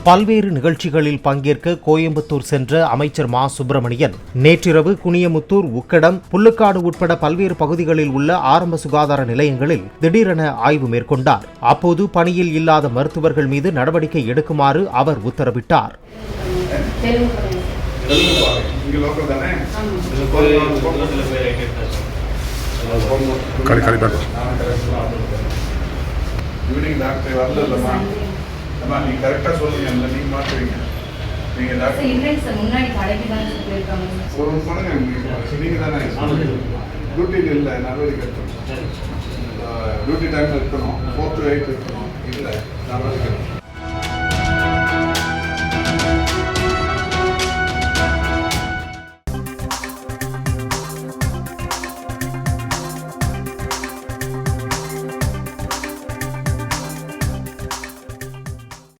பல்வேறு நிகழ்ச்சிகளில் பங்கேற்க கோயம்புத்தூர் சென்ற அமைச்சர் மா சுப்பிரமணியன் நேற்றிரவு குனியமுத்தூர், உக்கடம், புல்லுக்காடு உட்பட பல்வேறு பகுதிகளில் உள்ள ஆரம்ப சுகாதார நிலையங்களில் திடீரென ஆய்வு மேற்கொண்டார். அப்போது பணியில் இல்லாத மருத்துவர்கள் மீது நடவடிக்கை எடுக்குமாறு அவர் உத்தரவிட்டார். நீங்க கரெக்டா சொல்லுங்க, நீங்க மாத்துவீங்க. நீங்க டாக்டர் இல்லைங்க சார், முன்னாடி கடைக்கு தான் சொல்லிருக்காங்க. ஒரு பண்ணுங்க, நீங்க தானே டியூட்டில இல்ல, நடவடிக்கை எடுக்கணும். டியூட்டி டைம்ல இருக்கணும், 4 to 8 இருக்கணும். இல்ல நடவடிக்கை